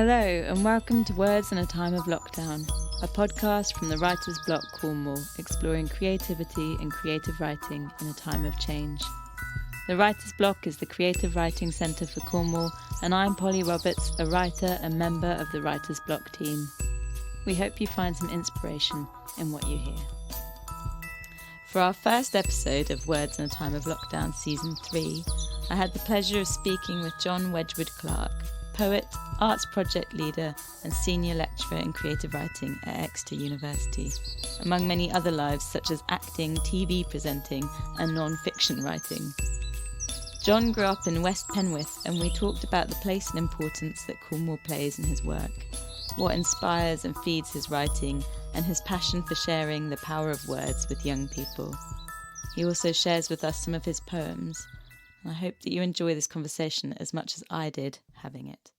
Hello and welcome to Words in a Time of Lockdown, a podcast from the Writer's Block Cornwall, exploring creativity and creative writing in a time of change. The Writer's Block is the creative writing centre for Cornwall, and I'm Polly Roberts, a writer and member of the Writer's Block team. We hope you find some inspiration in what you hear. For our first episode of Words in a Time of Lockdown Season 3, I had the pleasure of speaking with John Wedgewood Clarke, poet, arts project leader and senior lecturer in creative writing at Exeter University, among many other lives such as acting, TV presenting and non-fiction writing. John grew up in West Penwith, and we talked about the place and importance that Cornwall plays in his work, what inspires and feeds his writing, and his passion for sharing the power of words with young people. He also shares with us some of his poems, and I hope that you enjoy this conversation as much as I did having it.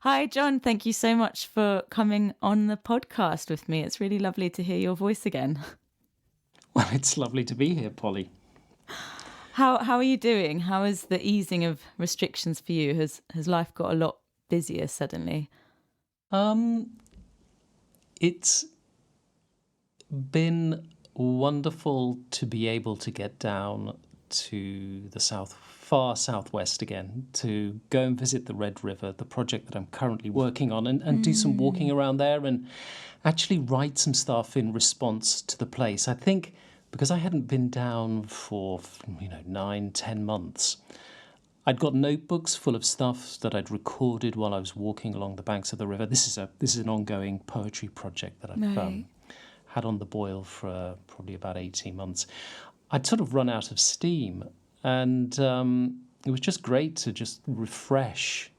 Hi, John. Thank you so much for coming on the podcast with me. It's really lovely to hear your voice again. Well, it's lovely to be here, Polly. How are you doing? How is the easing of restrictions for you? Has life got a lot busier suddenly? It's been wonderful to be able to get down to the far southwest again, to go and visit the Red River, the project that I'm currently working on, and do some walking around there and actually write some stuff in response to the place. I think because I hadn't been down for 9-10 months, I'd got notebooks full of stuff that I'd recorded while I was walking along the banks of the river. This is an ongoing poetry project that I've had on the boil for probably about 18 months. I'd sort of run out of steam, and it was just great to just refresh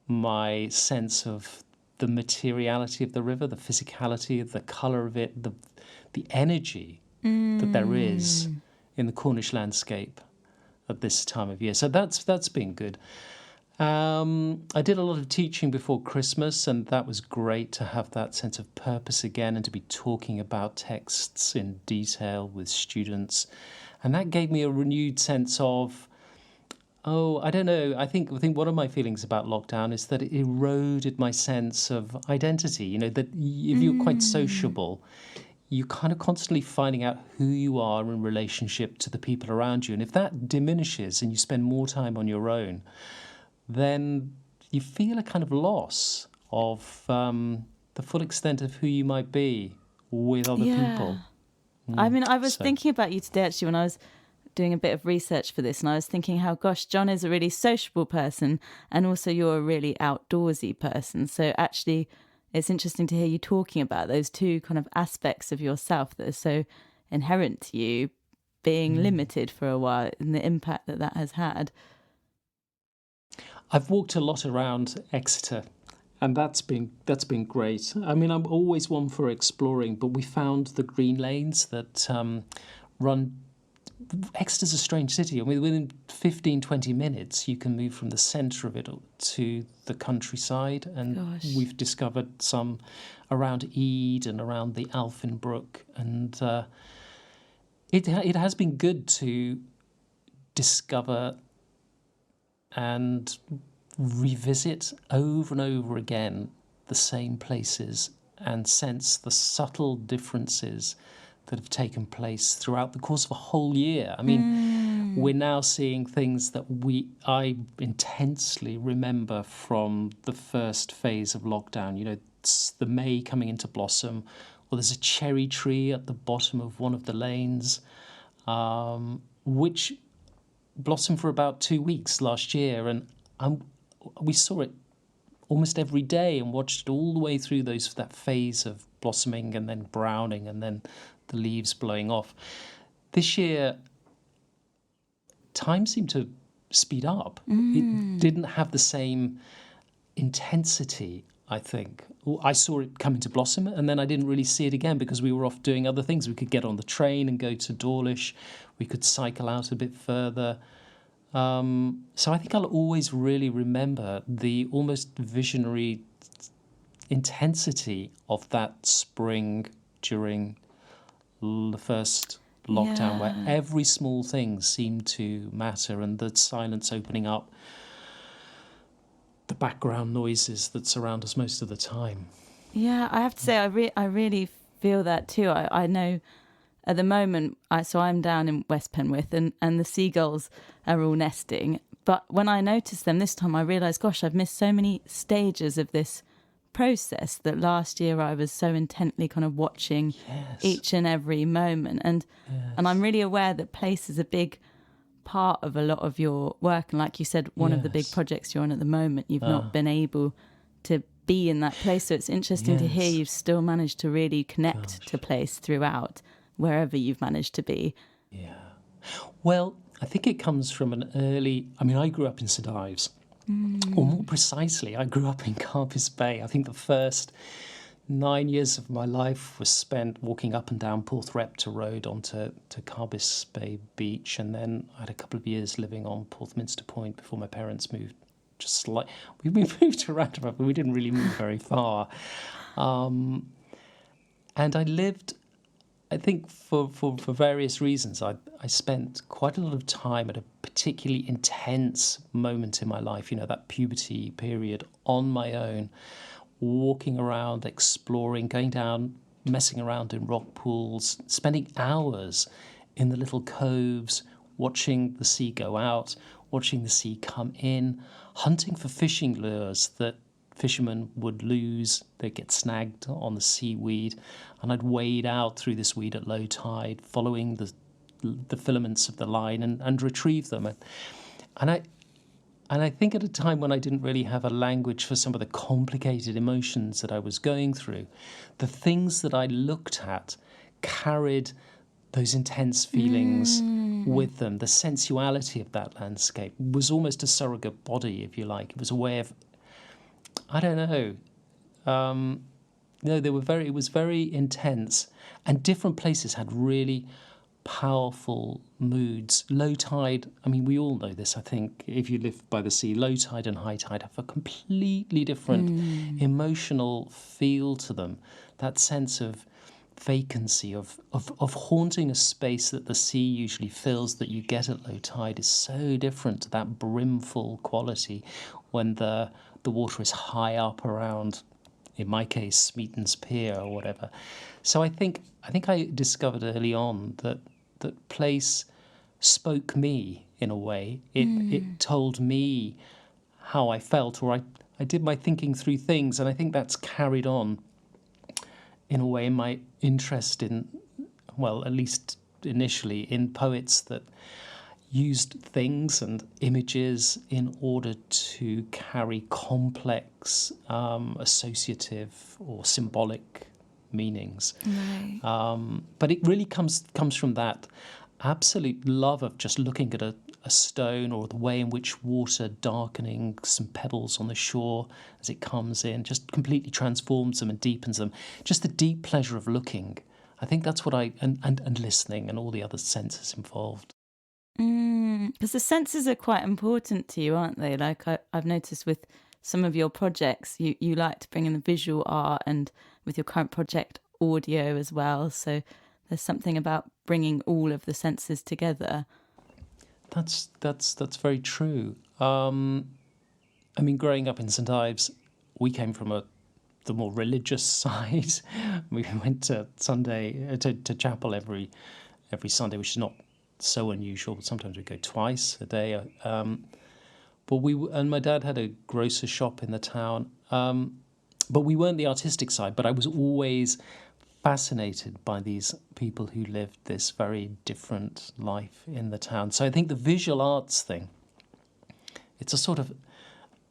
my sense of the materiality of the river, the physicality, the colour of it, the energy that there is in the Cornish landscape at this time of year. So that's been good. I did a lot of teaching before Christmas, and that was great to have that sense of purpose again and to be talking about texts in detail with students. And that gave me a renewed sense of, I don't know, I think one of my feelings about lockdown is that it eroded my sense of identity. You know, that if you're quite sociable, you're kind of constantly finding out who you are in relationship to the people around you. And if that diminishes and you spend more time on your own, then you feel a kind of loss of the full extent of who you might be with other people. I mean, I was thinking about you today, actually, when I was doing a bit of research for this, and I was thinking how, gosh, John is a really sociable person, and also you're a really outdoorsy person. So actually, it's interesting to hear you talking about those two kind of aspects of yourself that are so inherent to you being limited for a while, and the impact that has had. I've walked a lot around Exeter, and that's been great. I mean, I'm always one for exploring, but we found the green lanes that run. Exeter's a strange city. I mean, within 15-20 minutes, you can move from the centre of it to the countryside, and we've discovered some around Ede and around the Alphin Brook, and it has been good to discover and revisit over and over again the same places and sense the subtle differences that have taken place throughout the course of a whole year. I mean, we're now seeing things that I intensely remember from the first phase of lockdown. You know, it's the May coming into blossom, or there's a cherry tree at the bottom of one of the lanes, which blossomed for about 2 weeks last year, and we saw it almost every day and watched it all the way through that phase of blossoming and then browning and then the leaves blowing off. This year, time seemed to speed up. It didn't have the same intensity, I think. I saw it come into blossom, and then I didn't really see it again because we were off doing other things. We could get on the train and go to Dawlish. We could cycle out a bit further. So I think I'll always really remember the almost visionary intensity of that spring during the first lockdown, where every small thing seemed to matter, and the silence opening up the background noises that surround us most of the time. Yeah, I have to say, I really feel that too. I know at the moment, I'm down in West Penwith, and the seagulls are all nesting. But when I noticed them this time, I realised, gosh, I've missed so many stages of this process that last year I was so intently kind of watching each and every moment. And I'm really aware that place is a big part of a lot of your work. And like you said, one of the big projects you're on at the moment, you've not been able to be in that place. So it's interesting to hear you've still managed to really connect to place throughout, wherever you've managed to be. Yeah. Well, I think it comes from I grew up in St Ives. Or more precisely, I grew up in Carbis Bay. I think the first 9 years of my life was spent walking up and down Porthrepta Road onto Carbis Bay Beach, and then I had a couple of years living on Porthminster Point before my parents moved. We moved around, but we didn't really move very far. And I lived, I think for various reasons, I spent quite a lot of time at a particularly intense moment in my life, that puberty period, on my own, walking around, exploring, going down, messing around in rock pools, spending hours in the little coves, watching the sea go out, watching the sea come in, hunting for fishing lures that fishermen would lose. They'd get snagged on the seaweed, and I'd wade out through this weed at low tide, following the filaments of the line and retrieve them. And I think at a time when I didn't really have a language for some of the complicated emotions that I was going through, the things that I looked at carried those intense feelings with them. The sensuality of that landscape was almost a surrogate body, if you like. It was a way of, I don't know. It was very intense, and different places had really powerful moods. Low tide, we all know this, I think, if you live by the sea, low tide and high tide have a completely different emotional feel to them. That sense of vacancy, of haunting a space that the sea usually fills, that you get at low tide, is so different to that brimful quality when the water is high up around, in my case, Smeaton's Pier or whatever. So I think I discovered early on that place spoke me in a way. It told me how I felt, or I did my thinking through things, and I think that's carried on in a way in my interest in, well, at least initially, in poets that used things and images in order to carry complex associative or symbolic meanings. Right. But it really comes from that absolute love of just looking at a stone, or the way in which water darkening some pebbles on the shore as it comes in just completely transforms them and deepens them. Just the deep pleasure of looking. I think that's what and listening and all the other senses involved. Because the senses are quite important to you, aren't they? Like I've noticed with some of your projects, you like to bring in the visual art, and with your current project, audio as well. So there's something about bringing all of the senses together. That's very true. Growing up in St Ives, we came from the more religious side. We went to to chapel every Sunday, which is not so unusual, but sometimes we go twice a day. But my dad had a grocer shop in the town. But we weren't the artistic side. But I was always fascinated by these people who lived this very different life in the town. So I think the visual arts thing, it's a sort of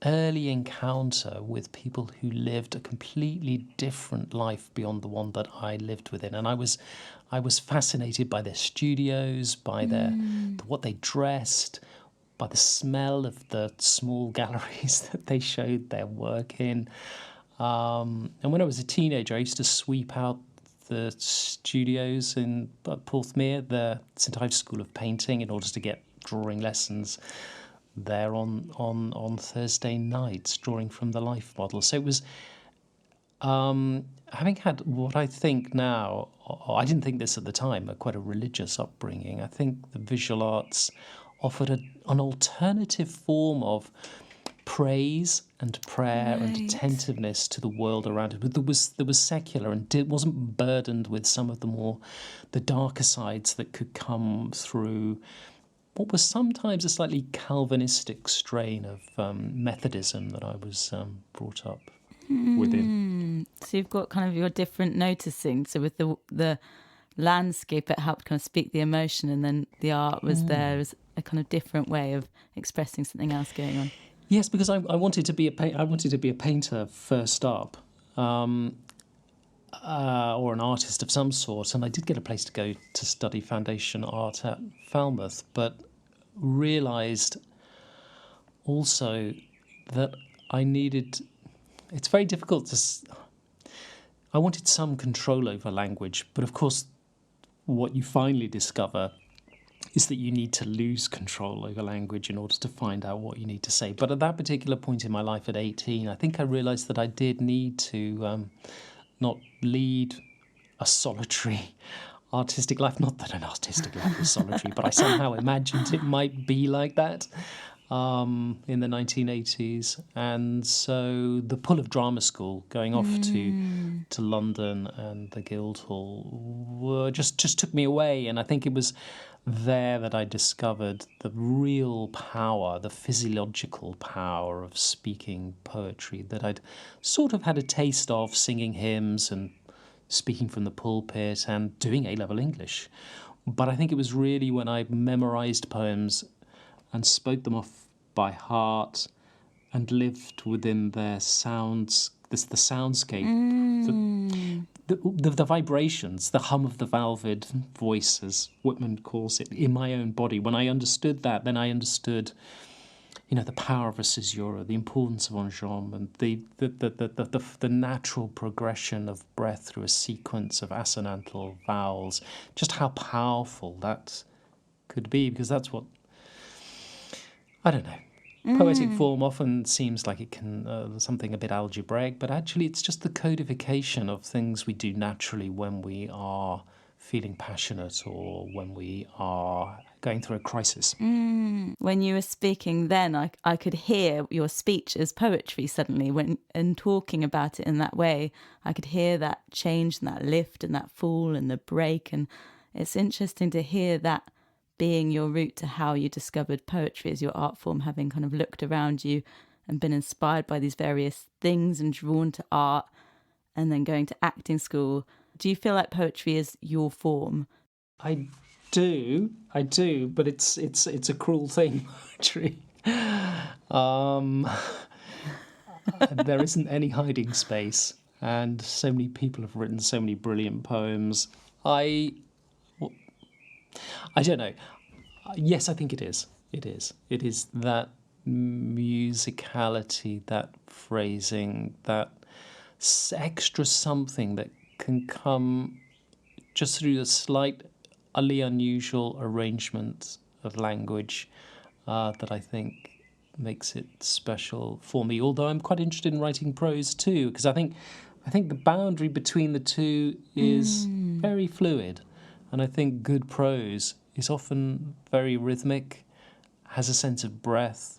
early encounter with people who lived a completely different life beyond the one that I lived within. And I was fascinated by their studios, by what they dressed, by the smell of the small galleries that they showed their work in. And when I was a teenager, I used to sweep out the studios in Porthmere, the St Ives School of Painting, in order to get drawing lessons there on Thursday nights, drawing from the life model. So it was, having had what I think now, I didn't think this at the time, quite a religious upbringing. I think the visual arts offered an alternative form of praise and prayer and Right. attentiveness to the world around it. But there was secular, and it wasn't burdened with some of the darker sides that could come through what was sometimes a slightly Calvinistic strain of Methodism that I was brought up within. So you've got kind of your different noticing. So with the landscape, it helped kind of speak the emotion, and then the art was there as a kind of different way of expressing something else going on. Yes, because I wanted to be I wanted to be a painter first up, or an artist of some sort, and I did get a place to go to study foundation art at Falmouth, but realised also that I needed. It's very difficult to. I wanted some control over language, but of course, what you finally discover is that you need to lose control over language in order to find out what you need to say. But at that particular point in my life at 18, I think I realised that I did need to not lead a solitary artistic life. Not that an artistic life is solitary, but I somehow imagined it might be like that in the 1980s. And so the pull of drama school, going off to London and the Guildhall, just took me away. And I think it was there that I discovered the real power, the physiological power of speaking poetry that I'd sort of had a taste of singing hymns and speaking from the pulpit and doing A-level English. But I think it was really when I memorised poems and spoke them off by heart and lived within their sounds, the soundscape, the vibrations, the hum of the valved voice, as Whitman calls it, in my own body. When I understood that, then I understood, the power of a caesura, the importance of enjambment, and the natural progression of breath through a sequence of assonantal vowels, just how powerful that could be, because that's what, I don't know. Poetic form often seems like it can something a bit algebraic, but actually it's just the codification of things we do naturally when we are feeling passionate or when we are going through a crisis. When you were speaking then, I could hear your speech as poetry suddenly. And talking about it in that way, I could hear that change and that lift and that fall and the break. And it's interesting to hear that being your route to how you discovered poetry as your art form, having kind of looked around you and been inspired by these various things and drawn to art, and then going to acting school. Do you feel like poetry is your form? I do, but it's a cruel thing, poetry. There isn't any hiding space, and so many people have written so many brilliant poems. I don't know. Yes, I think it is. It is. It is that musicality, that phrasing, that extra something that can come just through the slightly unusual arrangement of language that I think makes it special for me. Although I'm quite interested in writing prose too, because I think the boundary between the two is very fluid. And I think good prose is often very rhythmic, has a sense of breath,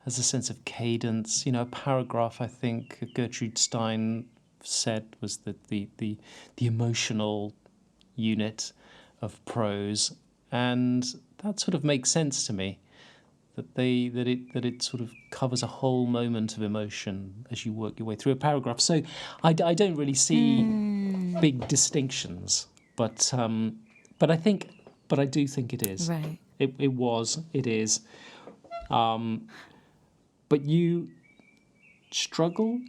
has a sense of cadence. A paragraph, I think Gertrude Stein said, was that the emotional unit of prose, and that sort of makes sense to me. That it sort of covers a whole moment of emotion as you work your way through a paragraph. So I don't really see big distinctions, but I do think it is. Right. It is. But you struggle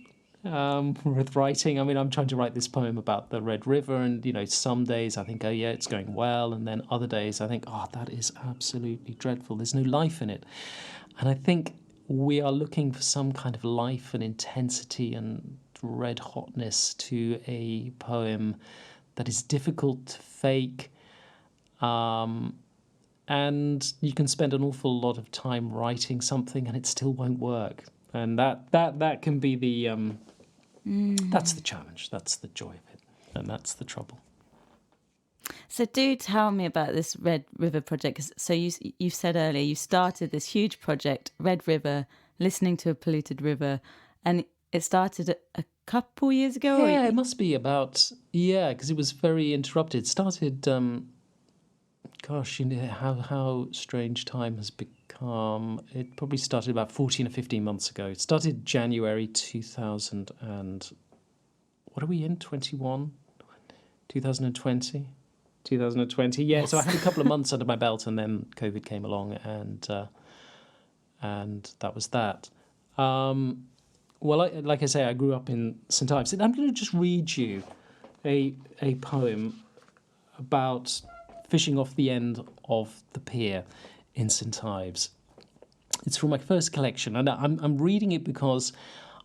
with writing. I mean, I'm trying to write this poem about the Red River, and some days I think, oh yeah, it's going well, and then other days I think, oh, that is absolutely dreadful. There's no life in it. And I think we are looking for some kind of life and intensity and red hotness to a poem that is difficult to fake. And you can spend an awful lot of time writing something and it still won't work. And that can be the that's the challenge, that's the joy of it, and that's the trouble. So do tell me about this Red River project. So you said earlier you started this huge project, Red River, listening to a polluted river, and it started a couple years ago? Yeah, it must be about, because it was very interrupted. It started, gosh, you know how strange time has become. It probably started about 14 or 15 months ago. It started January 2000 and, what are we in, 21? 2020? 2020, yeah. Yes. So I had a couple of months under my belt, and then COVID came along, and that was that. Well, like I say, I grew up in St Ives. And I'm going to just read you a poem about fishing off the end of the pier in St Ives. It's from my first collection, and I'm reading it because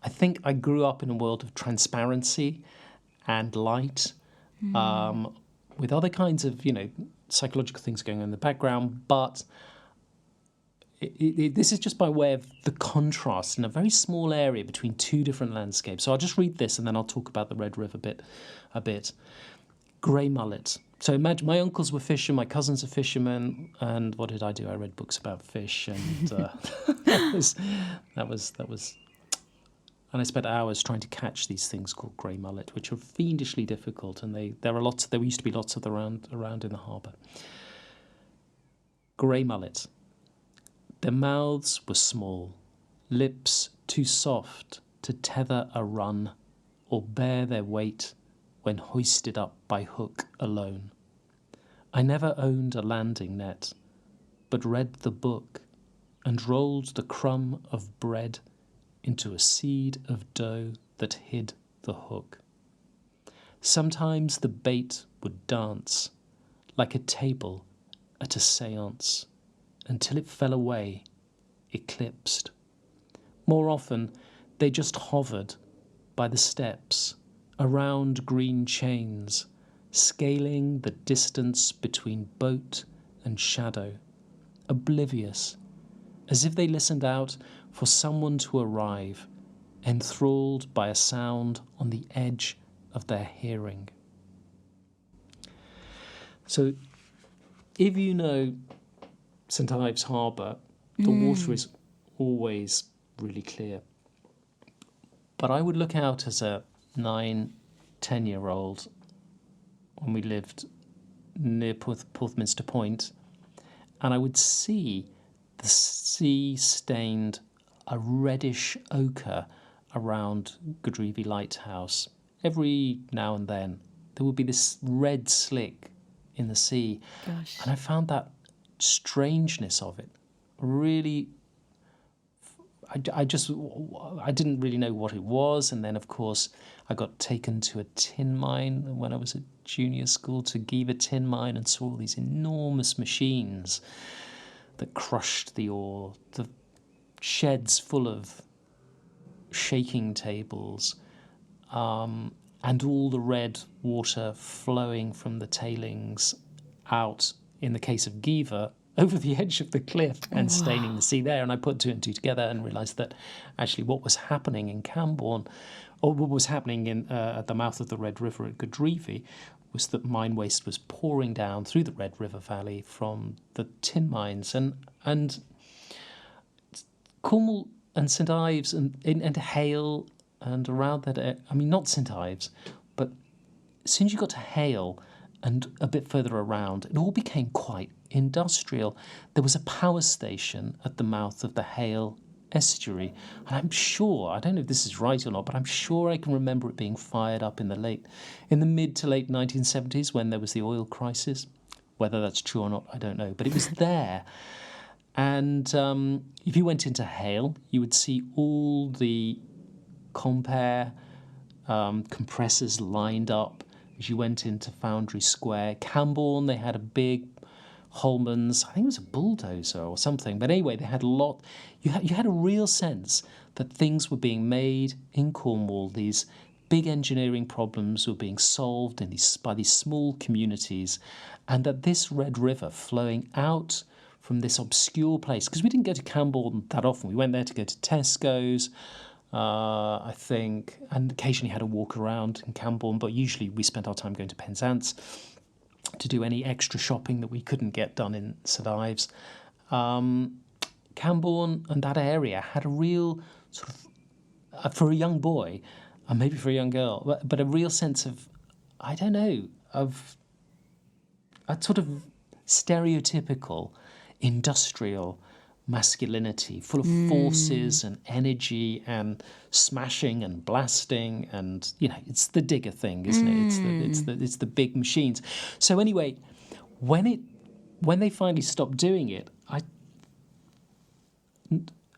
I think I grew up in a world of transparency and light, with other kinds of, psychological things going on in the background, but this is just by way of the contrast in a very small area between two different landscapes. So I'll just read this and then I'll talk about the Red River a bit. Grey mullet. So imagine my uncles were fishermen, my cousins are fishermen, and what did I do? I read books about fish, and that was. And I spent hours trying to catch these things called grey mullet, which are fiendishly difficult, and there used to be lots of them around in the harbour. Grey mullet. Their mouths were small, lips too soft to tether a run or bear their weight when hoisted up by hook alone. I never owned a landing net, but read the book and rolled the crumb of bread into a seed of dough that hid the hook. Sometimes the bait would dance like a table at a séance until it fell away, eclipsed. More often, they just hovered by the steps, around green chains, scaling the distance between boat and shadow, oblivious, as if they listened out for someone to arrive, enthralled by a sound on the edge of their hearing. So, if you know St Ives Harbour, the water is always really clear. But I would look out as a 9-10-year-old when we lived near Porthminster Point, and I would see the sea stained a reddish ochre around Godrevy Lighthouse. Every now and then there would be this red slick in the sea. Gosh. And I found that strangeness of it really, I didn't really know what it was. And then, of course, I got taken to a tin mine when I was at junior school, to Giva tin mine, and saw all these enormous machines that crushed the ore, the sheds full of shaking tables, and all the red water flowing from the tailings out, in the case of Giva, over the edge of the cliff and staining the sea there. And I put two and two together and realised that actually what was happening in Camborne, or what was happening at the mouth of the Red River at Godrevy, was that mine waste was pouring down through the Red River Valley from the tin mines. And Cornwall and St Ives and Hale and around that, not St Ives, but as soon as you got to Hale and a bit further around, it all became quite industrial. There was a power station at the mouth of the Hale estuary, and I'm sure, I don't know if this is right or not, but I'm sure I can remember it being fired up in the mid to late 1970s when there was the oil crisis. Whether that's true or not, I don't know, but it was there. And if you went into Hale, you would see all the Compare compressors lined up as you went into Foundry Square. Camborne, they had a big Holman's, I think it was a bulldozer or something. But anyway, they had a lot. You had a real sense that things were being made in Cornwall. These big engineering problems were being solved by these small communities, and that this Red River flowing out from this obscure place, because we didn't go to Camborne that often. We went there to go to Tesco's, I think, and occasionally had a walk around in Camborne, but usually we spent our time going to Penzance to do any extra shopping that we couldn't get done in St Ives. Camborne and that area had a real sort of, for a young boy, and maybe for a young girl, but a real sense of, I don't know, of a sort of stereotypical industrial masculinity, full of forces and energy and smashing and blasting, and it's the digger thing, isn't it? It's the big machines. So anyway, when they finally stopped doing it,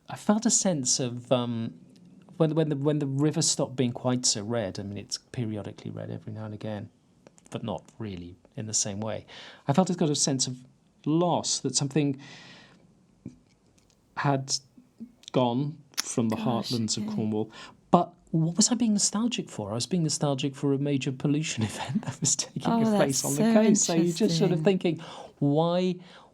I felt a sense of when the river stopped being quite so red. I mean, it's periodically red every now and again, but not really in the same way. I felt it got a sense of loss, that something had gone from the heartlands of Cornwall. But what was I being nostalgic for? I was being nostalgic for a major pollution event that was taking place on the coast. So you're just sort of thinking, why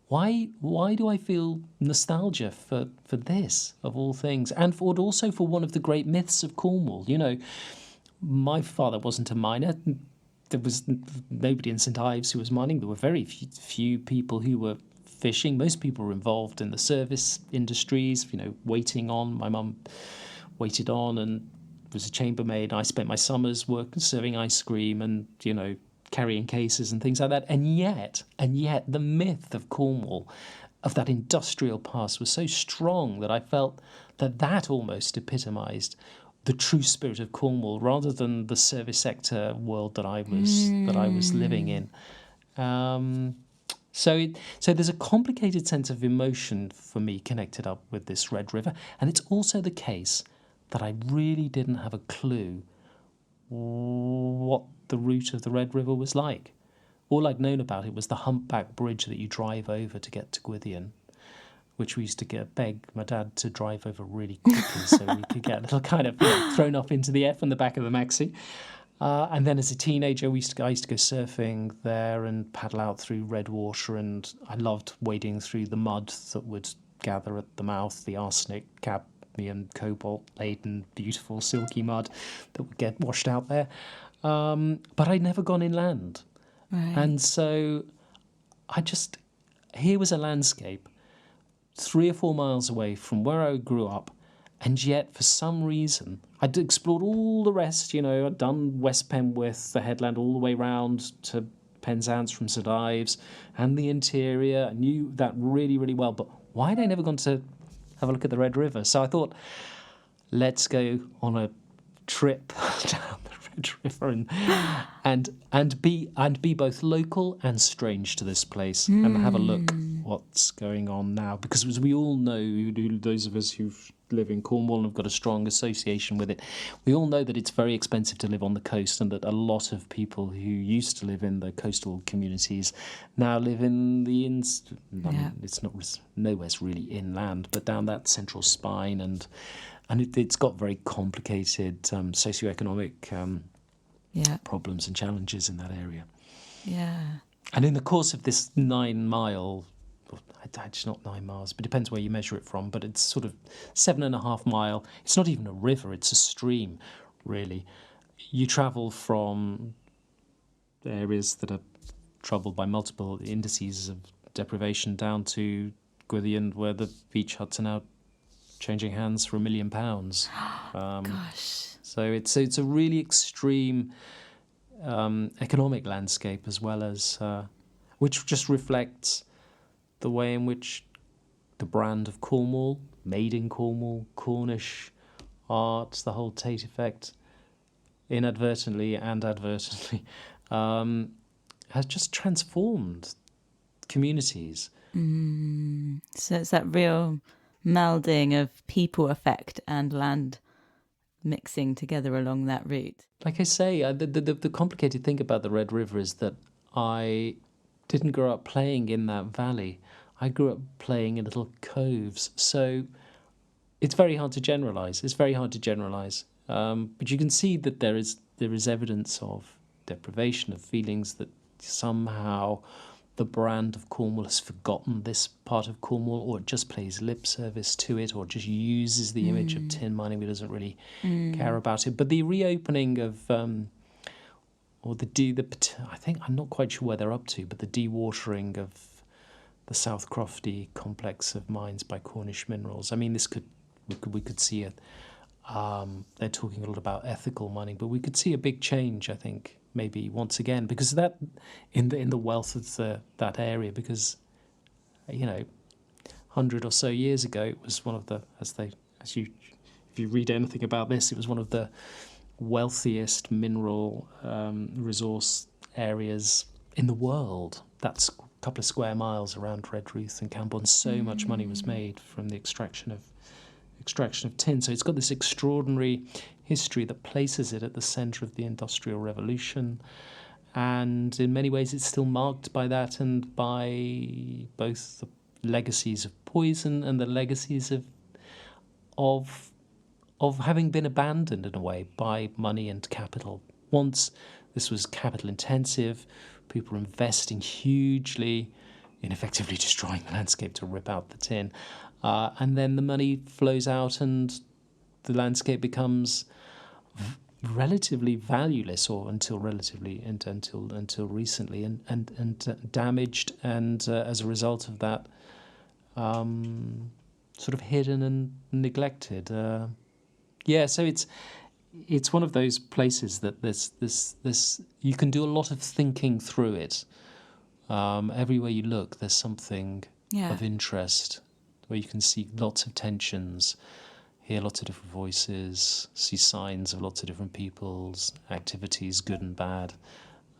do I feel nostalgia for this, of all things? And also for one of the great myths of Cornwall. My father wasn't a miner. There was nobody in St Ives who was mining. There were very few people who were fishing. Most people were involved in the service industries, waiting on. My mum waited on and was a chambermaid. I spent my summers serving ice cream and, carrying cases and things like that. And yet, the myth of Cornwall, of that industrial past, was so strong that I felt that almost epitomised the true spirit of Cornwall, rather than the service sector world that I was living in. So there's a complicated sense of emotion for me connected up with this Red River, and it's also the case that I really didn't have a clue what the route of the Red River was like. All I'd known about it was the humpback bridge that you drive over to get to Gwithian, which we used to beg my dad to drive over really quickly so we could get a little kind of thrown off into the F on the back of the maxi. And then as a teenager, I used to go surfing there and paddle out through red water, and I loved wading through the mud that would gather at the mouth, the arsenic, cadmium, cobalt-laden, beautiful, silky mud that would get washed out there. But I'd never gone inland. Right. And so here was a landscape 3 or 4 miles away from where I grew up, and yet, for some reason, I'd explored all the rest. I'd done West Penwith, the headland, all the way round to Penzance from St Ives, and the interior. I knew that really, really well. But why had I never gone to have a look at the Red River? So I thought, let's go on a trip down the Red River and be both local and strange to this place, and have a look what's going on now. Because as we all know, those of us who live in Cornwall and have got a strong association with it, we all know that it's very expensive to live on the coast, and that a lot of people who used to live in the coastal communities now live in the it's not nowhere's really inland, but down that central spine, and it's got very complicated socioeconomic problems and challenges in that area. Yeah. And in the course of this 9 mile, it's not 9 miles, but it depends where you measure it from, but it's sort of 7.5 mile. It's not even a river, it's a stream, really. You travel from areas that are troubled by multiple indices of deprivation down to Gwithian, where the beach huts are now changing hands for £1 million. Gosh. So it's a really extreme economic landscape, as well as which just reflects the way in which the brand of Cornwall, made in Cornwall, Cornish art, the whole Tate effect, inadvertently and advertently, has just transformed communities. So it's that real melding of people effect and land mixing together along that route. Like I say, the complicated thing about the Red River is that I didn't grow up playing in that valley. I grew up playing in little coves. So it's very hard to generalise. But you can see that there is evidence of deprivation, of feelings that somehow the brand of Cornwall has forgotten this part of Cornwall, or it just plays lip service to it, or just uses the image of tin mining but doesn't really care about it. But the reopening of, I think, I'm not quite sure where they're up to, but the dewatering of the South Crofty complex of mines by Cornish Minerals. I mean, we could see it. They're talking a lot about ethical mining, but we could see a big change, I think, maybe once again, because that in the wealth of that area, because 100 or so years ago, it was one of the if you read anything about this, it was one of the wealthiest mineral resource areas in the world. That's a couple of square miles around Redruth and Camborne. So much money was made from the extraction of tin. So it's got this extraordinary history that places it at the centre of the Industrial Revolution. And in many ways, it's still marked by that and by both the legacies of poison and the legacies of having been abandoned in a way by money and capital. Once this was capital intensive, people were investing hugely in effectively destroying the landscape to rip out the tin. And then the money flows out and the landscape becomes relatively valueless, or until recently, and damaged, and as a result of that, sort of hidden and neglected. So it's one of those places that this you can do a lot of thinking through it. Everywhere you look, there's something of interest, where you can see lots of tensions, hear lots of different voices, see signs of lots of different people's activities, good and bad.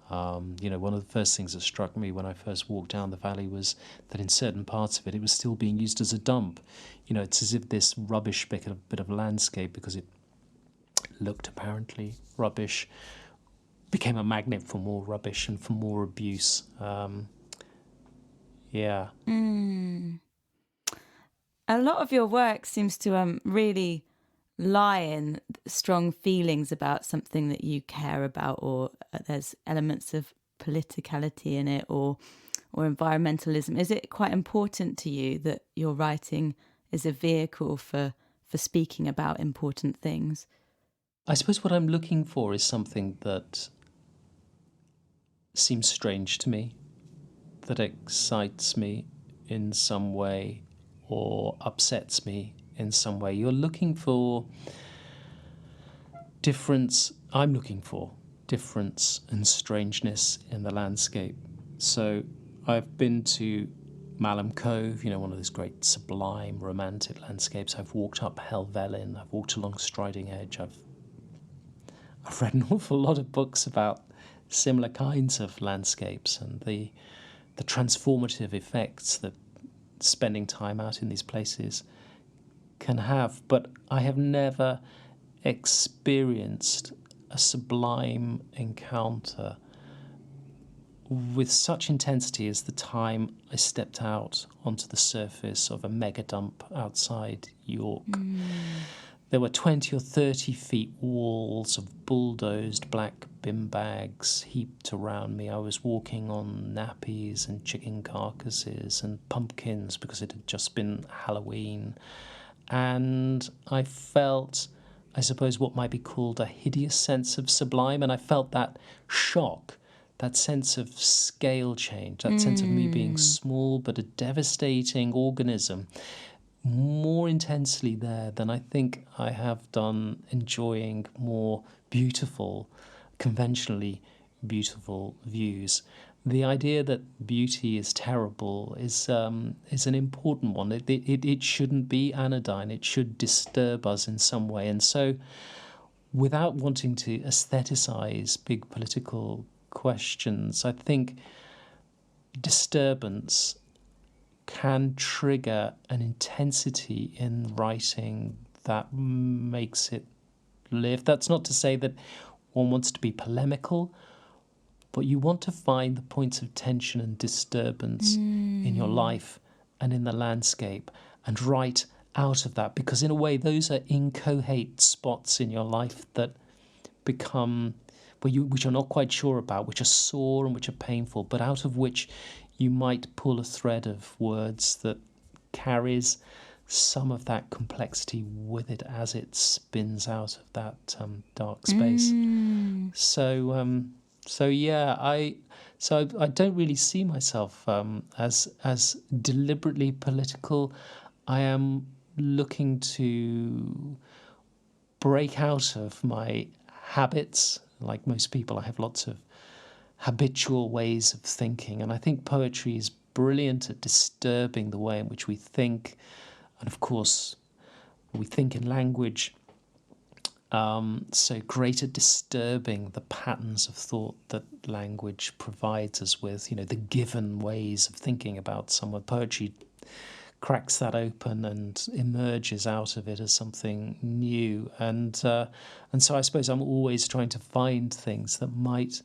One of the first things that struck me when I first walked down the valley was that in certain parts of it, it was still being used as a dump. It's as if this rubbish bit of landscape, because it looked apparently rubbish, became a magnet for more rubbish and for more abuse. A lot of your work seems to really lie in strong feelings about something that you care about, or there's elements of politicality in it, or environmentalism. Is it quite important to you that your writing is a vehicle for speaking about important things? I suppose what I'm looking for is something that seems strange to me, that excites me in some way or upsets me in some way. You're looking for difference. I'm looking for difference and strangeness in the landscape. So I've been to Malham Cove, one of those great sublime romantic landscapes. I've walked up Helvellyn. I've walked along Striding Edge. I've read an awful lot of books about similar kinds of landscapes and the transformative effects that spending time out in these places can have. But I have never experienced a sublime encounter with such intensity as the time I stepped out onto the surface of a mega dump outside York. There were 20 or 30 feet walls of bulldozed black bin bags heaped around me. I was walking on nappies and chicken carcasses and pumpkins because it had just been Halloween. And I felt, I suppose, what might be called a hideous sense of sublime. And I felt that shock, that sense of scale change, that sense of me being small but a devastating organism, more intensely there than I think I have done enjoying more beautiful, conventionally beautiful views. The idea that beauty is terrible is an important one. It shouldn't be anodyne. It should disturb us in some way. And so, without wanting to aestheticize big political questions, I think disturbance can trigger an intensity in writing that makes it live. That's not to say that one wants to be polemical, but you want to find the points of tension and disturbance in your life and in the landscape and write out of that, because in a way those are inchoate spots in your life that become, which you're not quite sure about, which are sore and which are painful, but out of which you might pull a thread of words that carries some of that complexity with it as it spins out of that dark space. So So I don't really see myself as deliberately political. I am looking to break out of my habits. Like most people, I have lots of habitual ways of thinking, and I think poetry is brilliant at disturbing the way in which we think. And of course, we think in language, so great at disturbing the patterns of thought that language provides us with, the given ways of thinking about someone. Poetry cracks that open and emerges out of it as something new. And so I suppose I'm always trying to find things that might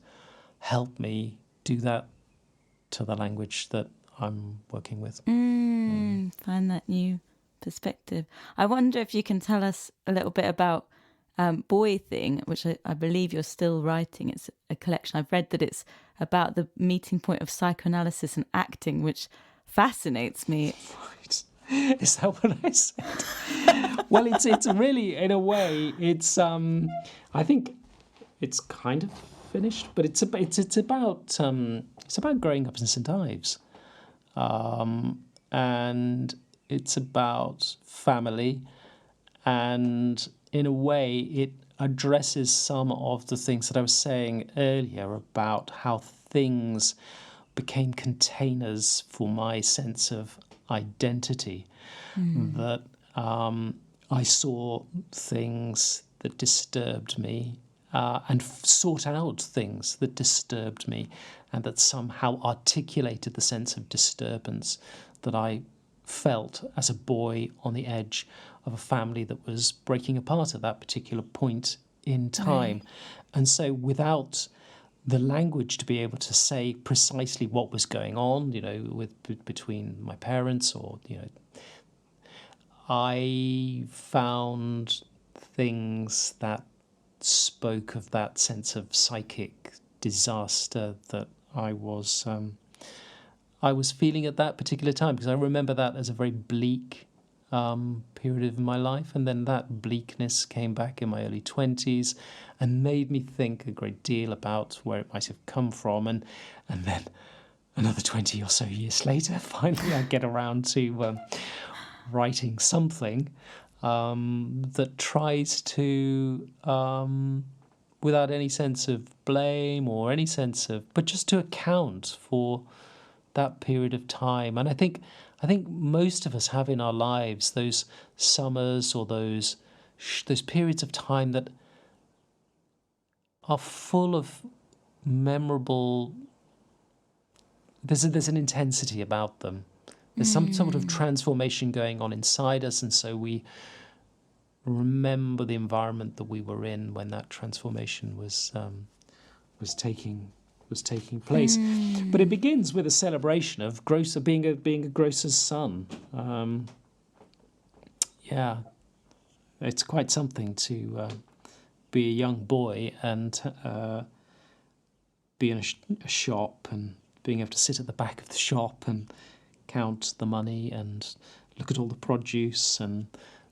help me do that to the language that I'm working with. Find that new perspective. I wonder if you can tell us a little bit about Boy Thing, which I believe you're still writing. It's a collection. I've read that it's about the meeting point of psychoanalysis and acting, which fascinates me. Right. Is that what I said? Well, it's really, in a way, it's I think it's kind of finished, but it's about growing up in St Ives, and it's about family, and in a way it addresses some of the things that I was saying earlier about how things became containers for my sense of identity. That I saw things that disturbed me, and sought out things that disturbed me, and that somehow articulated the sense of disturbance that I felt as a boy on the edge of a family that was breaking apart at that particular point in time. Right. And so without the language to be able to say precisely what was going on, between my parents, or, I found things that spoke of that sense of psychic disaster that I was feeling at that particular time, because I remember that as a very bleak period of my life, and then that bleakness came back in my early 20s and made me think a great deal about where it might have come from, and then another 20 or so years later, finally I get around to writing something that tries to, without any sense of blame or any sense of, but just to account for that period of time. And I think most of us have in our lives those summers or those periods of time that are full of memorable. There's an intensity about them. There's some sort of transformation going on inside us, and so we remember the environment that we were in when that transformation was taking place. But it begins with a celebration of being a grocer's son. It's quite something to be a young boy and be in a shop, and being able to sit at the back of the shop and count the money and look at all the produce and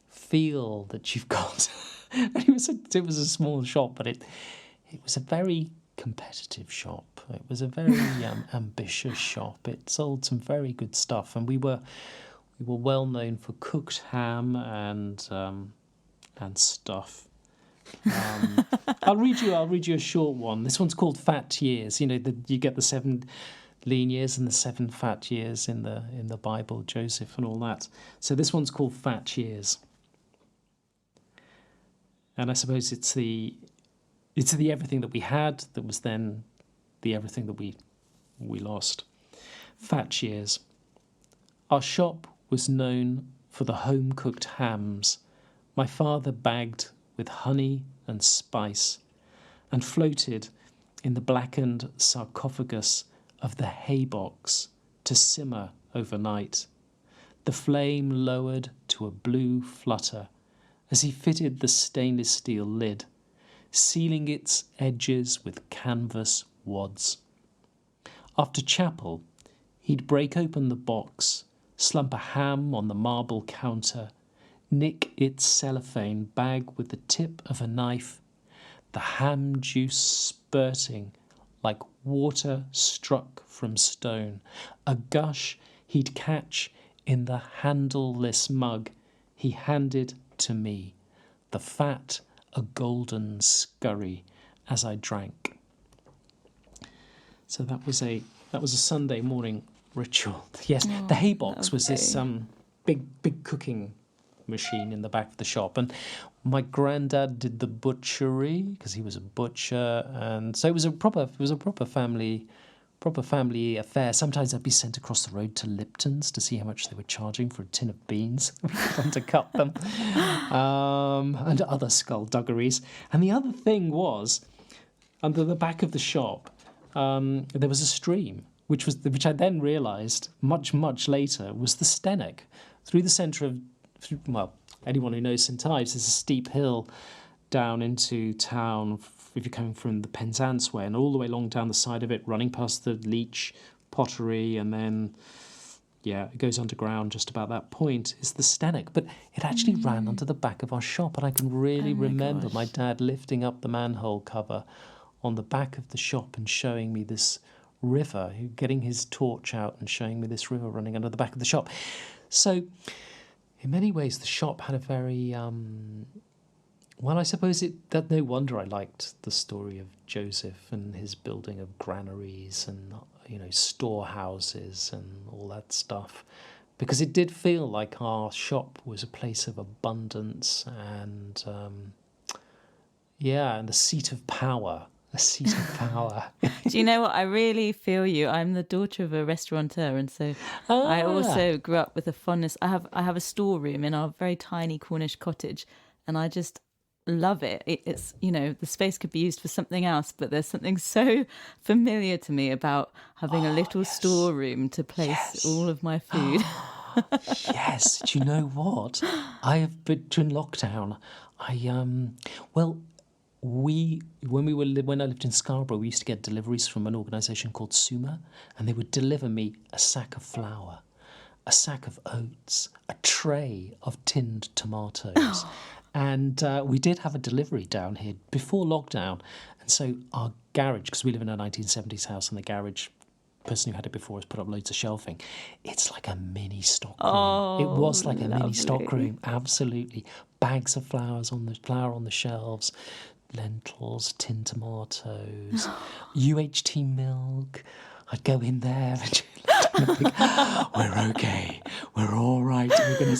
feel that you've got. It was a small shop, but it was a very competitive shop. It was a very ambitious shop. It sold some very good stuff, and we were well known for cooked ham and stuff. I'll read you a short one. This one's called Fat Years. You get the 7 lean years and the 7 fat years in the Bible, Joseph and all that. So this one's called Fat Years, and I suppose it's the everything that we had that was then the everything that we lost. Fat years. Our shop was known for the home-cooked hams my father bagged with honey and spice, and floated in the blackened sarcophagus of the hay box to simmer overnight. The flame lowered to a blue flutter as he fitted the stainless steel lid, sealing its edges with canvas wads. After chapel, he'd break open the box, slump a ham on the marble counter, nick its cellophane bag with the tip of a knife, the ham juice spurting like water struck from stone, a gush he'd catch in the handleless mug he handed to me, the fat a golden scurry as I drank. So that was a Sunday morning ritual. Yes, the hay box was this big cooking machine in the back of the shop, and my granddad did the butchery because he was a butcher, and so it was a proper family affair. Sometimes I'd be sent across the road to Lipton's to see how much they were charging for a tin of beans. We had to cut them, and other skullduggeries. And the other thing was, under the back of the shop, there was a stream, which I then realised much later was the Stenwick, through the centre of. Well, anyone who knows St Ives, there's a steep hill down into town if you're coming from the Penzance way, and all the way along down the side of it, running past the Leach pottery, and then, it goes underground just about that point, is the Stenwick. But it actually ran under the back of our shop, and I can really remember my dad lifting up the manhole cover on the back of the shop and showing me this river, getting his torch out and showing me this river running under the back of the shop. So in many ways, the shop had a very, I suppose that no wonder I liked the story of Joseph and his building of granaries and, storehouses and all that stuff, because it did feel like our shop was a place of abundance and, and a seat of power. A seat of power. Do you know what? I really feel you. I'm the daughter of a restaurateur, and so I also grew up with a fondness. I have a storeroom in our very tiny Cornish cottage, and I just love it. It's the space could be used for something else, but there's something so familiar to me about having a little storeroom to place all of my food. Yes. Do you know what? I have been during lockdown. When I lived in Scarborough, we used to get deliveries from an organisation called Suma, and they would deliver me a sack of flour, a sack of oats, a tray of tinned tomatoes. And we did have a delivery down here before lockdown. And so our garage, because we live in a 1970s house, and the garage person who had it before has put up loads of shelving. It's like a mini stock room. It was like a mini stock room, absolutely. Bags of flour on the shelves. Lentils, tinned tomatoes, UHT milk. I'd go in there and think, we're okay, we're all right, we're going to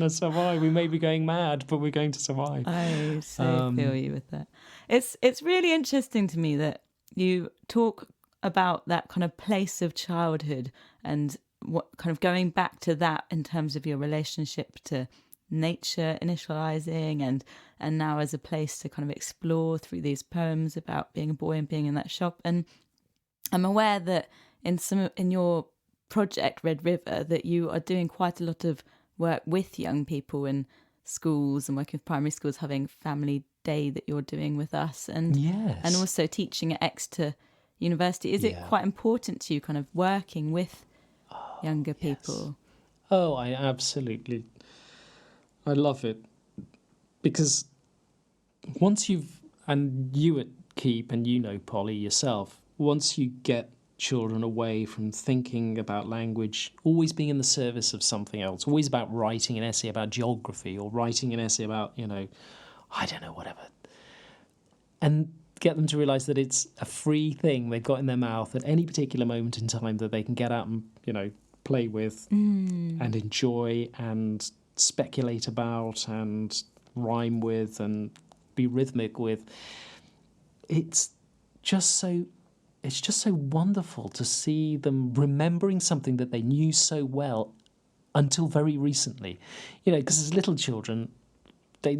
survive. We may be going mad, but we're going to survive. I so feel you with that. It's really interesting to me that you talk about that kind of place of childhood and what kind of going back to that in terms of your relationship to nature, initializing, and now as a place to kind of explore through these poems about being a boy and being in that shop. And I'm aware that in your project Red River that you are doing quite a lot of work with young people in schools and working with primary schools, having family day that you're doing with us, and also teaching at Exeter University. Is it quite important to you kind of working with younger people? Oh, I love it, because once you at Keep, and Polly yourself, once you get children away from thinking about language, always being in the service of something else, always about writing an essay about geography or writing an essay about, whatever, and get them to realise that it's a free thing they've got in their mouth at any particular moment in time that they can get out and, play with and enjoy and speculate about and rhyme with and be rhythmic with. It's just so wonderful to see them remembering something that they knew so well until very recently. Because as little children, they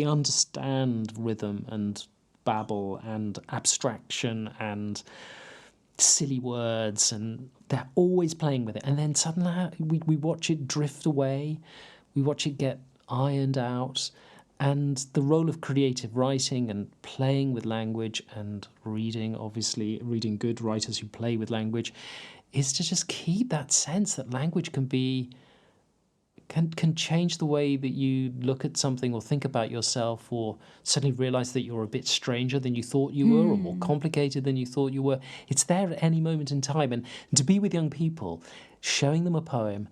understand rhythm and babble and abstraction and silly words, and they're always playing with it. And then suddenly we watch it drift away, we watch it get ironed out, and the role of creative writing and playing with language and reading good writers who play with language, is to just keep that sense that language can be can change the way that you look at something or think about yourself, or suddenly realize that you're a bit stranger than you thought you were, or more complicated than you thought you were. It's there at any moment in time. And to be with young people, showing them a poem,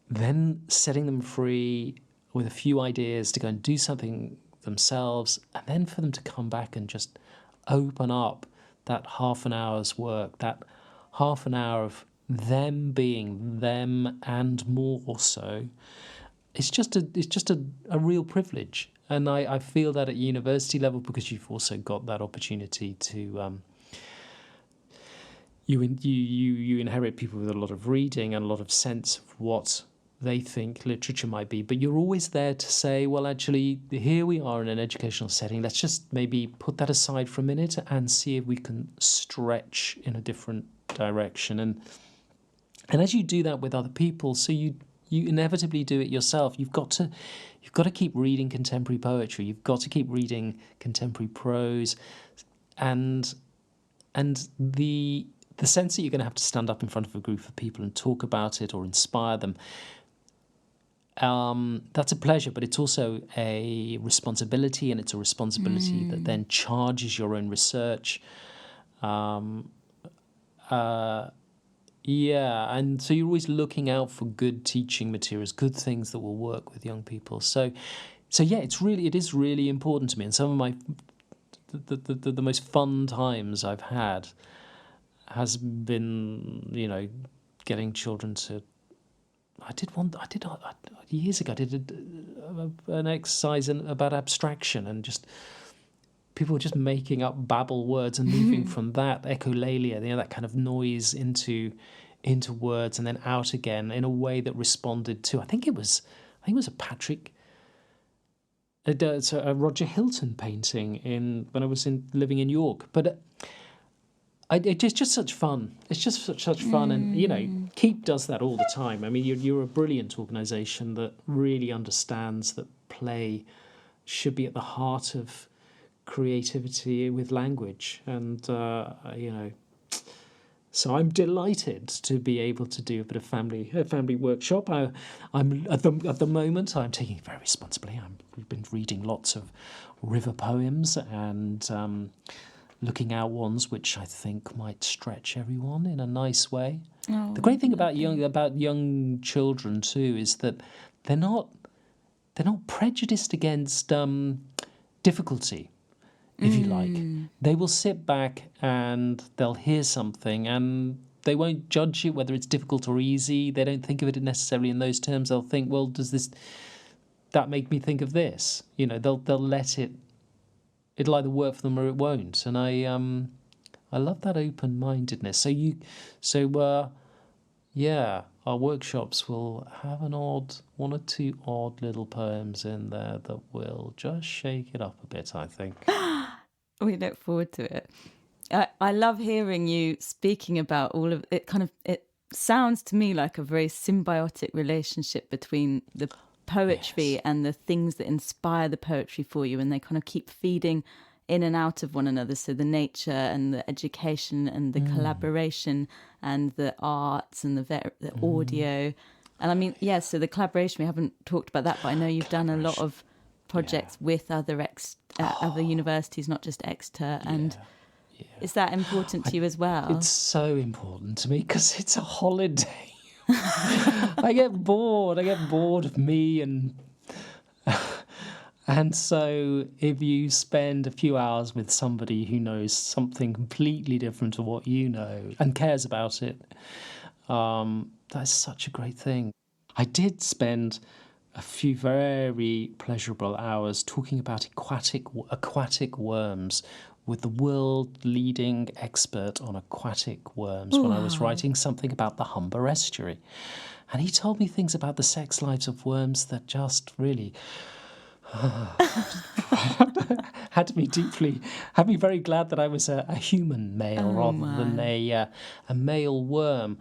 then setting them free with a few ideas to go and do something themselves, and then for them to come back and just open up that half an hour's work, that half an hour of them being them and more so, it's just a real privilege. And I feel that at university level, because you've also got that opportunity to you inherit people with a lot of reading and a lot of sense of what they think literature might be, but you're always there to say, well, actually, here we are in an educational setting. Let's just maybe put that aside for a minute and see if we can stretch in a different direction. And as you do that with other people, so you inevitably do it yourself. You've got to keep reading contemporary poetry. You've got to keep reading contemporary prose, and the sense that you're going to have to stand up in front of a group of people and talk about it or inspire them. That's a pleasure, but it's also a responsibility, and it's a responsibility that then charges your own research. And so you're always looking out for good teaching materials, good things that will work with young people. So yeah, it is really important to me. And some of my the most fun times I've had has been, getting children to. Years ago, I did an exercise about abstraction, and just people were just making up babble words and moving from that echolalia, that kind of noise into words and then out again in a way that responded to. I think it was a Roger Hilton painting when I was living in York, but. It's just such fun. It's just such fun, and Keep does that all the time. I mean, you're a brilliant organisation that really understands that play should be at the heart of creativity with language, and so I'm delighted to be able to do a bit of family workshop. I'm at the moment I'm taking it very responsibly. We've been reading lots of river poems and. Looking out ones which I think might stretch everyone in a nice way. Oh, the great thing about young children too is that they're not prejudiced against difficulty, if you like. They will sit back and they'll hear something and they won't judge it whether it's difficult or easy. They don't think of it necessarily in those terms. They'll think, well, does that make me think of this? They'll let it. It'll either work for them or it won't, and I love that open-mindedness. Our workshops will have one or two odd little poems in there that will just shake it up a bit, I think. We look forward to it. I love hearing you speaking about all of it. It sounds to me like a very symbiotic relationship between the poetry and the things that inspire the poetry for you, and they kind of keep feeding in and out of one another. So the nature and the education and the collaboration and the arts and the audio. And I mean, so the collaboration, we haven't talked about that, but I know you've done a lot of projects with other universities, not just Exeter. And is that important to you as well? It's so important to me because it's a holiday. I get bored of me, and so if you spend a few hours with somebody who knows something completely different to what you know and cares about it, that's such a great thing. I did spend a few very pleasurable hours talking about aquatic worms with the world-leading expert on aquatic worms when I was writing something about the Humber estuary. And he told me things about the sex lives of worms that just really had me very glad that I was a human male rather than a male worm.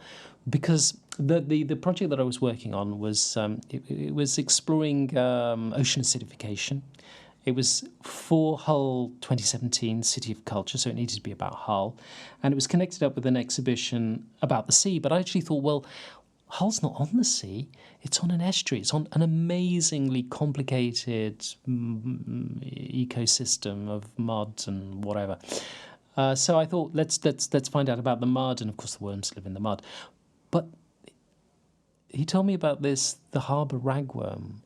Because the project that I was working on was it was exploring ocean acidification. It was for Hull 2017 City of Culture, so it needed to be about Hull. And it was connected up with an exhibition about the sea. But I actually thought, well, Hull's not on the sea. It's on an estuary. It's on an amazingly complicated ecosystem of mud and whatever. So I thought, let's find out about the mud, and of course the worms live in the mud. But he told me about the harbour ragworm,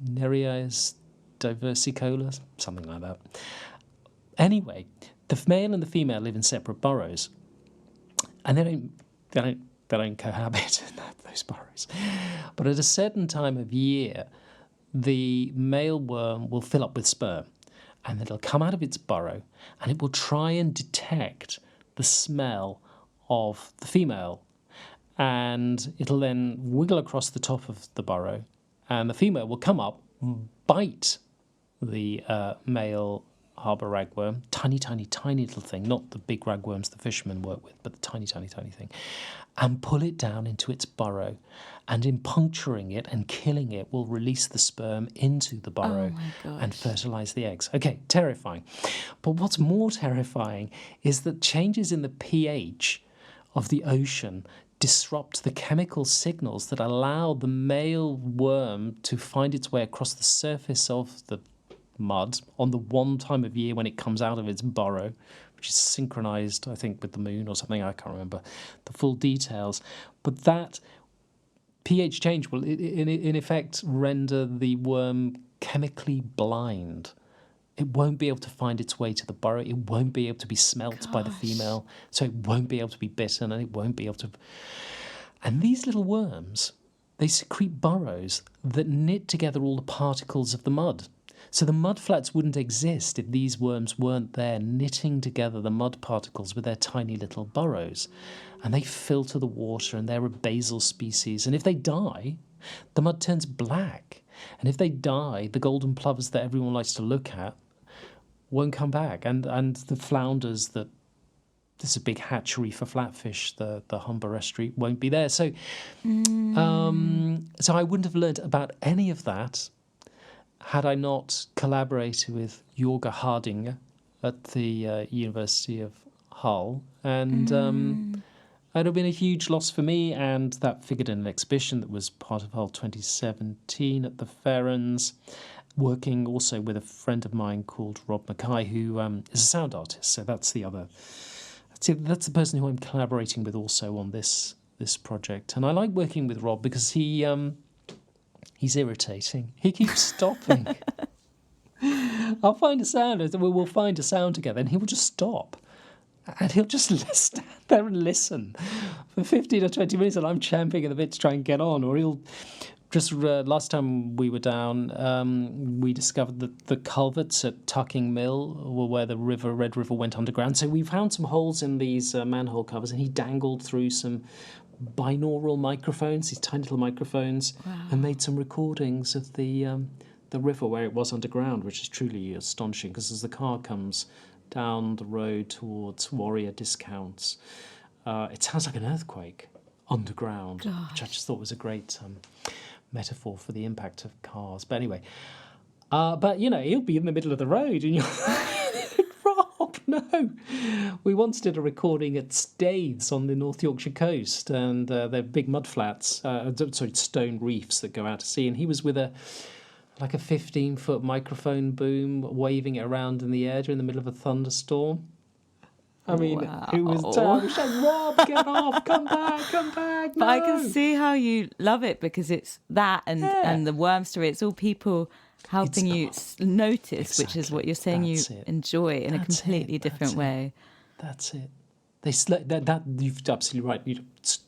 Nereis diversicola, something like that. Anyway, the male and the female live in separate burrows, and they don't cohabit in those burrows. But at a certain time of year, the male worm will fill up with sperm, and it'll come out of its burrow, and it will try and detect the smell of the female, and it'll then wiggle across the top of the burrow, and the female will come up, bite the male harbour ragworm, tiny little thing, not the big ragworms the fishermen work with, but the tiny thing, and pull it down into its burrow, and in puncturing it and killing it will release the sperm into the burrow and fertilise the eggs. Okay, terrifying. But what's more terrifying is that changes in the pH of the ocean disrupt the chemical signals that allow the male worm to find its way across the surface of the mud on the one time of year when it comes out of its burrow, which is synchronized, I think, with the moon or something. I can't remember the full details. But that pH change will, in effect, render the worm chemically blind. It won't be able to find its way to the burrow. It won't be able to be smelt by the female. So it won't be able to be bitten, and it won't be able to... And these little worms, they secrete burrows that knit together all the particles of the mud. So the mud flats wouldn't exist if these worms weren't there knitting together the mud particles with their tiny little burrows. And they filter the water, and they're a basal species. And if they die, the mud turns black. And if they die, the golden plovers that everyone likes to look at won't come back. And the flounders that... This is a big hatchery for flatfish, the Humber estuary, won't be there. So, so I wouldn't have learnt about any of that had I not collaborated with Jorge Harding at the University of Hull. And it would have been a huge loss for me, and that figured in an exhibition that was part of Hull 2017 at the Ferrens, working also with a friend of mine called Rob Mackay, who is a sound artist. So that's the other... That's the person who I'm collaborating with also on this project. And I like working with Rob because he's irritating. He keeps stopping. I'll find a sound, we'll find a sound together, and he will just stop. And he'll just stand there and listen for 15 or 20 minutes, and I'm champing at the bit to try and get on. Or he'll just... last time we were down, we discovered that the culverts at Tucking Mill were where the Red River went underground. So we found some holes in these manhole covers, and he dangled through some binaural microphones, these tiny little microphones, and made some recordings of the river where it was underground, which is truly astonishing, because as the car comes down the road towards Warrior Discounts, it sounds like an earthquake underground, which I just thought was a great metaphor for the impact of cars. But anyway, but you know, he'll be in the middle of the road, and you're Rob, no. We once did a recording at Staithes on the North Yorkshire coast, and they're big mud flats, stone reefs that go out to sea, and he was with a 15-foot microphone boom, waving it around in the air during the middle of a thunderstorm. I mean, It was terrible. She said, Rob, get off, come back, no. But I can see how you love it, because it's that and the worm story. It's all people helping you notice, which is what you're saying enjoy in a completely different way. That's it. That you've absolutely right.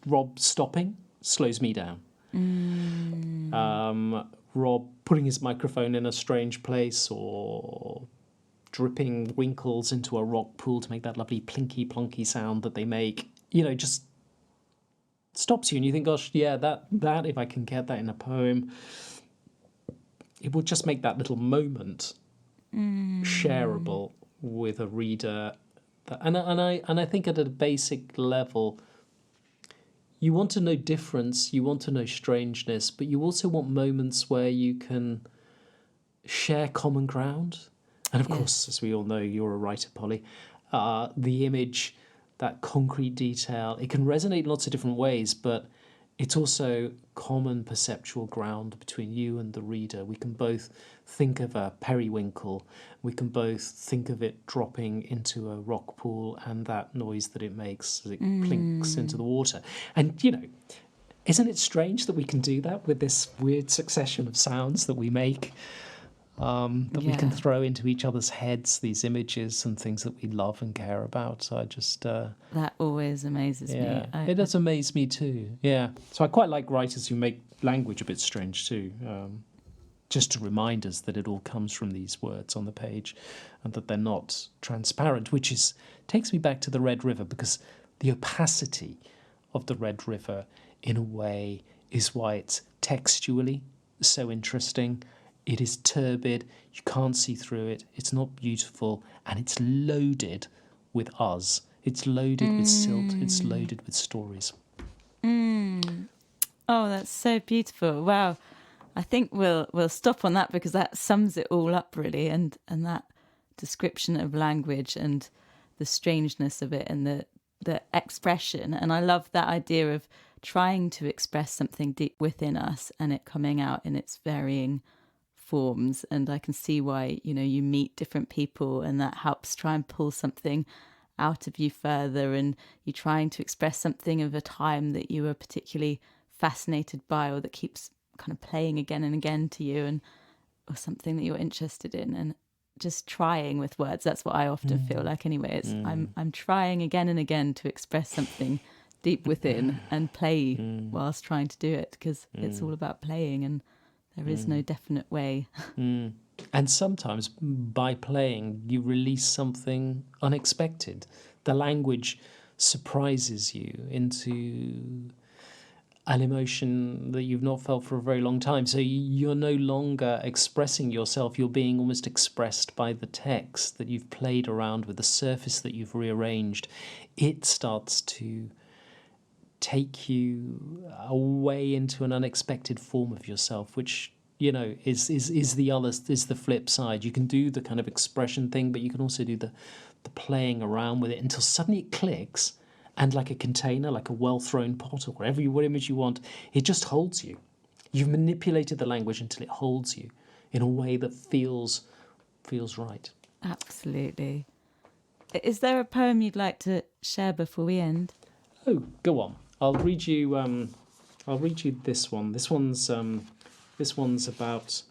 Rob stopping slows me down. Rob putting his microphone in a strange place, or dripping wrinkles into a rock pool to make that lovely plinky plonky sound that they make, just stops you, and you think, gosh, yeah, that if I can get that in a poem, it will just make that little moment shareable with a reader. And I think at a basic level, you want to know difference, you want to know strangeness, but you also want moments where you can share common ground. And of course, as we all know, you're a writer, Polly, the image, that concrete detail, it can resonate in lots of different ways, but it's also common perceptual ground between you and the reader. We can both think of a periwinkle, we can both think of it dropping into a rock pool and that noise that it makes as it plinks into the water. And, isn't it strange that we can do that with this weird succession of sounds that we make? That we can throw into each other's heads, these images and things that we love and care about. So I just... that always amazes me. It does amaze me too, yeah. So I quite like writers who make language a bit strange too, just to remind us that it all comes from these words on the page and that they're not transparent, which takes me back to the Red River, because the opacity of the Red River, in a way, is why it's textually so interesting. It is turbid, you can't see through it, it's not beautiful, and it's loaded with us. It's loaded with silt, it's loaded with stories. Oh, that's so beautiful. Wow. I think we'll stop on that, because that sums it all up, really, and that description of language and the strangeness of it and the expression. And I love that idea of trying to express something deep within us and it coming out in its varying forms. And I can see why, you meet different people and that helps try and pull something out of you further, and you're trying to express something of a time that you were particularly fascinated by, or that keeps kind of playing again and again to you, or something that you're interested in, and just trying with words. That's what I often feel like anyway. It's I'm trying again and again to express something deep within and play whilst trying to do it, because it's all about playing and there is no definite way. And sometimes by playing, you release something unexpected. The language surprises you into an emotion that you've not felt for a very long time. So you're no longer expressing yourself. You're being almost expressed by the text that you've played around with, the surface that you've rearranged. It starts to take you away into an unexpected form of yourself, which is the flip side. You can do the kind of expression thing, but you can also do the playing around with it until suddenly it clicks, and like a container, like a well-thrown pot or whatever image you want, it just holds you. You've manipulated the language until it holds you in a way that feels right. Absolutely. Is there a poem you'd like to share before we end? Oh, go on. I'll read you this one. This one's about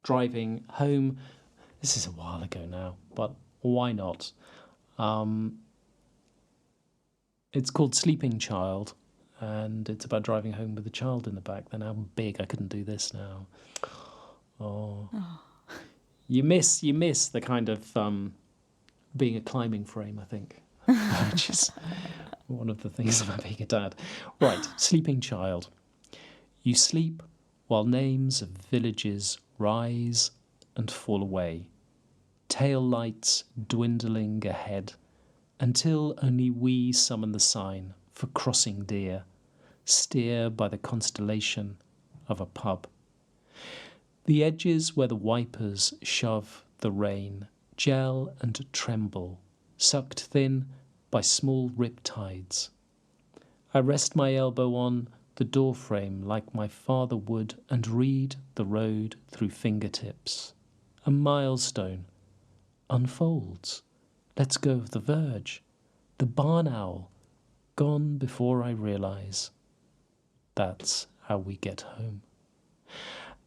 driving home. This is a while ago now, but why not? It's called Sleeping Child, and it's about driving home with a child in the back. Then how big, I couldn't do this now. Oh. You miss the kind of being a climbing frame, I think, which is one of the things about being a dad. Right, Sleeping Child. You sleep while names of villages rise and fall away, tail lights dwindling ahead, until only we summon the sign for crossing deer, steer by the constellation of a pub. The edges where the wipers shove the rain gel and tremble, sucked thin by small riptides. I rest my elbow on the doorframe like my father would, and read the road through fingertips. A milestone unfolds. Let's go of the verge. The barn owl, gone before I realise. That's how we get home.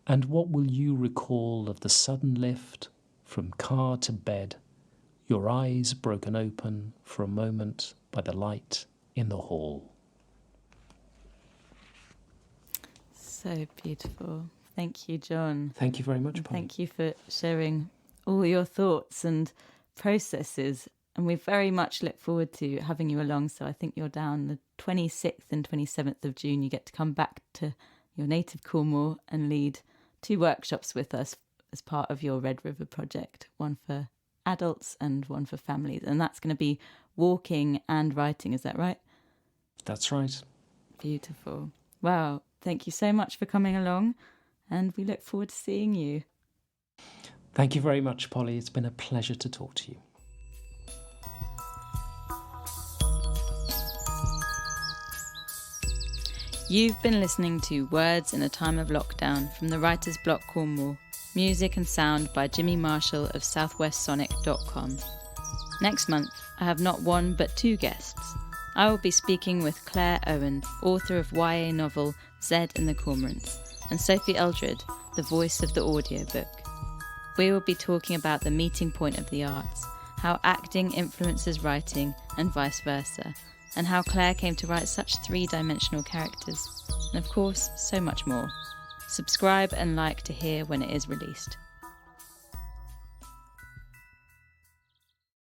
And what will you recall of the sudden lift from car to bed, your eyes broken open for a moment by the light in the hall? So beautiful. Thank you, John. Thank you very much, Polly. Thank you for sharing all your thoughts and processes. And we very much look forward to having you along. So I think you're down the 26th and 27th of June. You get to come back to your native Cornwall and lead 2 workshops with us as part of your Red River project, one for adults and one for families. And that's going to be walking and writing. Is that right? That's right. Beautiful. Wow. Thank you so much for coming along, and we look forward to seeing you. Thank you very much, Polly. It's been a pleasure to talk to you. You've been listening to Words in a Time of Lockdown from the Writer's Block Cornwall. Music and sound by Jimmy Marshall of southwestsonic.com. Next month, I have not one but two guests. I will be speaking with Claire Owen, author of YA novel Zed and the Cormorants, and Sophie Eldred, the voice of the audiobook. We will be talking about the meeting point of the arts, how acting influences writing and vice versa, and how Claire came to write such three-dimensional characters, and of course, so much more. Subscribe and like to hear when it is released.